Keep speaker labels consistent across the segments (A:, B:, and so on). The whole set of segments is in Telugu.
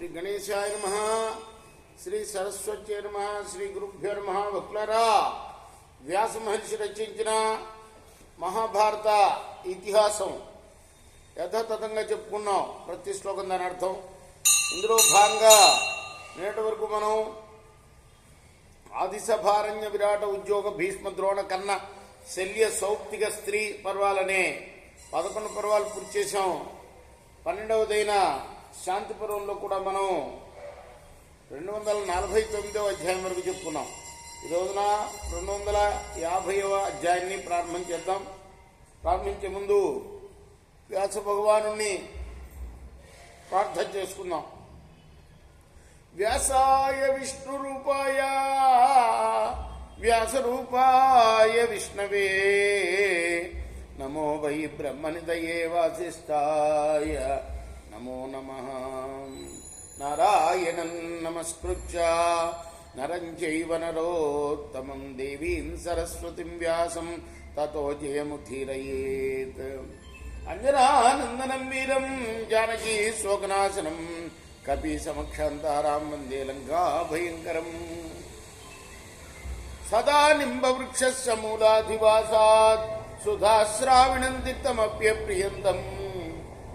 A: శ్రీ గణేశాయ నమః, శ్రీ సరస్వతి నమః, శ్రీ గురుభ్యో నమః. భక్తులారా, వ్యాస మహర్షి రచించిన మహాభారత ఇతిహాసం యథాతథంగా చెప్పుకున్నాం. ప్రతి శ్లోకం దాని అర్థం. ఇందులో భాగంగా నేటి వరకు మనం ఆదిశభారణ్య విరాట ఉద్యోగ భీష్మ ద్రోణ కన్న శల్య సౌప్తిక స్త్రీ పర్వాలనే 11 పర్వాలు పూర్తి చేశాం. 12వదైన శాంతి పర్వంలో కూడా మనం 249వ అధ్యాయం వరకు చెప్పుకున్నాం. ఈ రోజున 250వ అధ్యాయాన్ని ప్రారంభం చేద్దాం. ప్రారంభించే ముందు వ్యాస భగవాను ప్రార్థన చేసుకుందాం. వ్యాసాయ విష్ణు రూపాయ వ్యాస రూపాయ విష్ణవే నమో వై బ్రహ్మనిదయే వాసిష్ఠాయ నమో నమః. నారాయణం నమస్కృత్య నరం చైవ నరోత్తమం దేవీం సరస్వతిం వ్యాసం తతో జయముదీరయేత్. అంజనానందనం వీరం జానకీ శోకనాశనం కపి సమక్షాంతారాం వందే లంకా భయంకరం. సదా నింబవృక్షస్య మూలాధివాసాత్ సుధాశ్రావిణం తీర్థమప్యప్రియంతం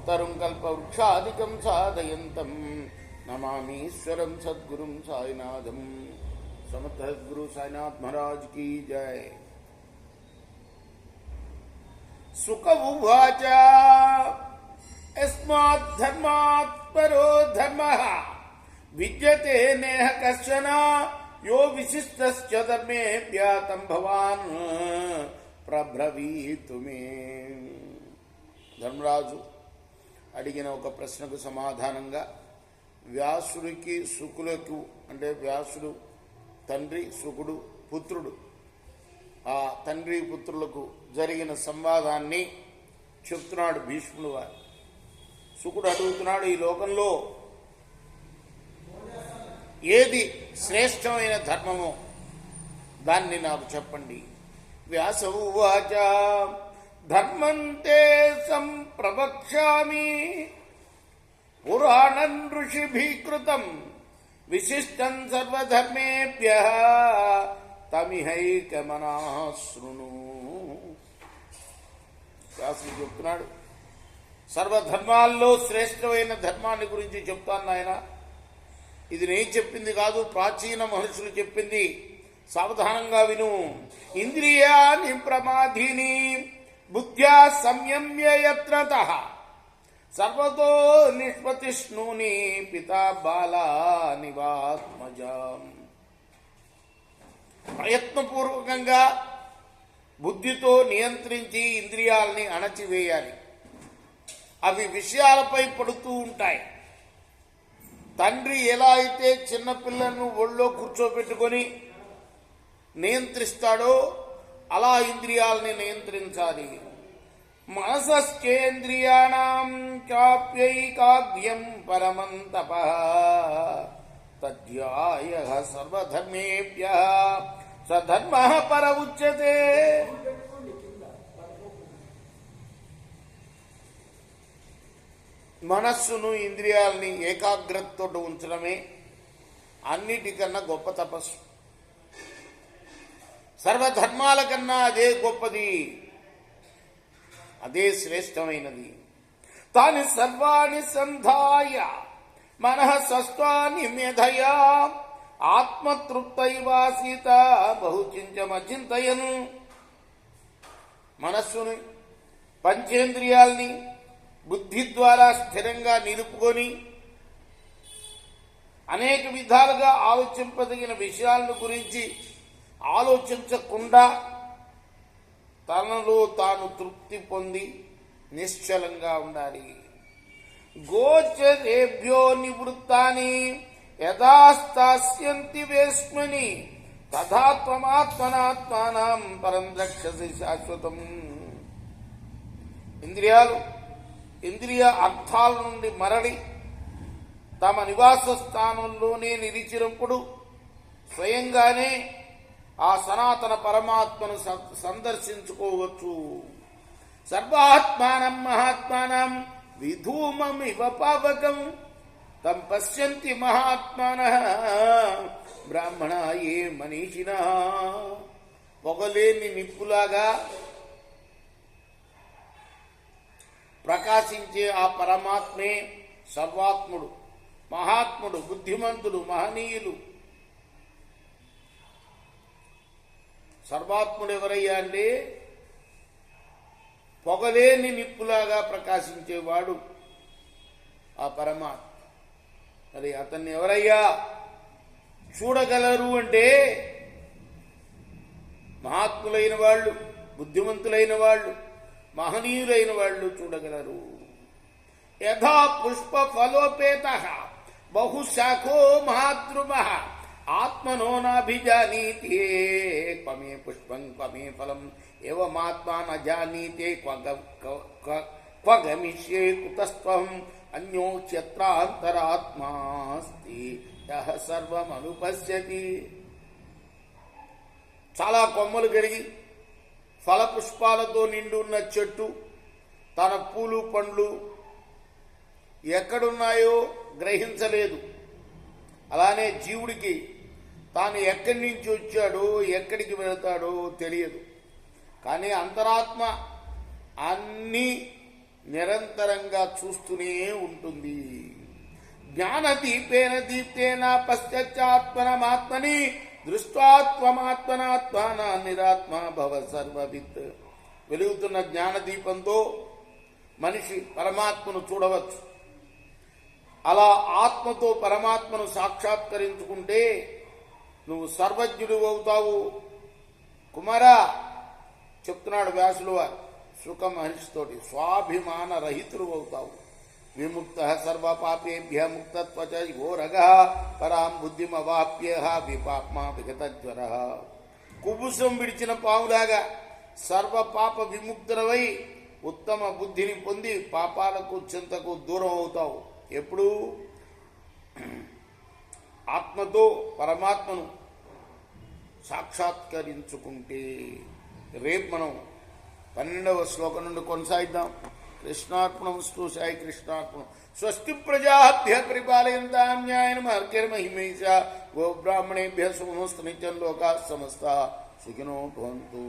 A: తరుం కల్పవృక్షాదికం సాధయంతం నమామీశ్వరం సద్గురుం సాయినాథం. సమర్థ సద్గురు సాయినాథ్ మహారాజ్ కీ జై. సుఖ ఉవాచ యస్మాత్ ధర్మాత్ పరో ధర్మః విద్యతే నేహ కశ్చన యో విశిష్టశ్చ ధర్మేభ్యః తం భవాన్ ప్రబ్రవీతు మే. ధర్మరాజు అడిగిన ఒక ప్రశ్నకు సమాధానంగా వ్యాసుడికి శుకులకు, అంటే వ్యాసుడు తండ్రి, శుకుడు పుత్రుడు, ఆ తండ్రి పుత్రులకు జరిగిన సంవాదాన్ని చెప్తున్నాడు భీష్ముడు వారు. శుకుడు అడుగుతున్నాడు, ఈ లోకంలో ఏది శ్రేష్టమైన ధర్మమో దాన్ని నాకు చెప్పండి. వ్యాస ఉవాచ ధర్మంతే సంప్రవక్ష్యామి పురాణం ఋషిభిః విశిష్టం సర్వధర్మేభ్యః తమిహైకమనః శృణు. వ్యాసుడు చెప్తున్నాడు, సర్వధర్మాల్లో శ్రేష్టమైన ధర్మాన్ని గురించి చెప్తాను నాయన. ఇది నేను చెప్పింది కాదు, ప్రాచీన మహర్షులు చెప్పింది. సావధానంగా విను. ఇంద్రియాని ప్రమాధీని బుద్ధ్యా సంయమ్య యత్నతః సర్వతో నిష్పతిష్ణూని పితా బాలా నివాత్మజాం. ప్రయత్నపూర్వకంగా బుద్ధితో నియంత్రించి ఇంద్రియాలని అణచివేయాలి. అవి విషయాలపై పడుతూ ఉంటాయి. తండ్రి ఎలా అయితే చిన్నపిల్లలను ఒళ్ళో కూర్చోబెట్టుకొని నియంత్రిస్తాడో అలా ఇంద్రియాలని నియంత్రించాలి. మనసశ్చేంద్రియాణం చాప్యైకాగ్ర్యం పరమం తపః తద్ధ్యాయః సర్వధర్మేభ్యః సధర్మః పర ఉచ్యతే. మనస్సును, ఇంద్రియాలని ఏకాగ్రతతో ఉంచడమే అన్నిటికన్నా గొప్ప తపస్సు. సర్వధర్మాల కన్నా అదే గొప్పది, అదే శ్రేష్టమైనది. తాని సర్వాణి సంధాయ మనః సస్వాని మేధయా ఆత్మతృప్తైవాసీత బహుచించమచింతయన్. మనస్సుని, పంచేంద్రియాల్ని బుద్ధి ద్వారా స్థిరంగా నిలుపుకొని అనేక విధాలుగా ఆలోచింపదగిన విషయాలను గురించి ఆలోచించకుండా తనలో తాను తృప్తి పొంది నిశ్చలంగా ఉండాలి. గోచరేభ్యో నివృత్తాని యథాస్తాస్యంతి వేష్మని తథా త్వమాత్మనాత్మానం పరం ద్రక్షసి శాశ్వతం. ఇంద్రియ అర్థాల నుండి మరలి తమ నివాస స్థానంలోనే నిలిచినప్పుడు స్వయంగానే ఆ సనాతన పరమాత్మను సందర్శించుకోవచ్చు. సర్వాత్మానం మహాత్మానం విధూమమివ పావకం తం పశ్యంతి మహాత్మానః బ్రాహ్మణ ఏ మనీషినః. పొగలేని నిప్పులాగా ప్రకాశించే ఆ పరమాత్మే సర్వాత్ముడు, మహాత్ముడు, బుద్ధిమంతుడు, మహనీయులు. సర్వాత్ముడు ఎవరయ్యా అంటే పొగలేని నిప్పులాగా ప్రకాశించేవాడు ఆ పరమాత్మ. మరి అతన్ని ఎవరయ్యా చూడగలరు అంటే మహాత్ములైన వాళ్ళు, బుద్ధిమంతులైన వాళ్ళు, మహనీయులైన వాళ్ళు చూడగలరు. యథా పుష్ప ఫలోపేతః బహుశాఖో మహాద్రుమః ఆత్మనో నాభిజానీతి క్వమే పుష్పం క్వమే ఫలం ఏవమాత్మా న జానీతే క్వ గమిష్యే కుతస్త్వం అన్యోచ్యత్రాంతరాత్మాస్తి యః సర్వమనుపశ్యతి. చాలా కొమ్మలు కలిగి ఫలపుష్పాలతో నిండి ఉన్న చెట్టు తన పూలు పండ్లు ఎక్కడున్నాయో గ్రహించలేదు. అలానే జీవుడికి తాను ఎక్కడి నుంచి వచ్చాడో ఎక్కడికి వెళతాడో తెలియదు. కానీ అంతరాత్మ అన్నీ నిరంతరంగా చూస్తూనే ఉంటుంది. జ్ఞానదీపేన దీప్తేన పశ్చాత్మనమాత్మని దృష్టాత్మమాత్మనాత్మాన నిరాత్మ భవ సర్వవిత్. వెలుగుతున్న జ్ఞానదీపంతో మనిషి పరమాత్మను చూడవచ్చు. అలా ఆత్మతో పరమాత్మను సాక్షాత్కరించుకుంటే నువ్వు సర్వజ్ఞుడు అవుతావు. కుమారా చెప్తున్నాడు వ్యాసులు వారు శుక మహర్షితోటి, స్వాభిమాన రహితుడు అవుతావు. విముక్త సర్వపాపేభ్య ముక్తత్వచ ఘోరగ పరాం బుద్ధిమవాప్య విపాప్మ విగతజ్వర. కుబుసం విడిచిన పావులాగా సర్వపాప విముక్తులవై ఉత్తమ బుద్ధిని పొంది పాపాలకు చింతకు దూరం అవుతావు. ఎప్పుడు ఆత్మతో పరమాత్మను సాక్షాత్కరించుకుంటే. రేపు మనం 12వ శ్లోకం నుండి కొనసాగిద్దాం. కృష్ణార్పణమస్తు. సాయి కృష్ణార్పణం. స్వస్తి ప్రజాభ్య పరిపాలయంతాం న్యాయేన మార్గైర్మహిమైష గోబ్రాహ్మణేభ్య శుభమస్తు. నిత్యం లోకాః సమస్తాః సుఖినో భవంతు.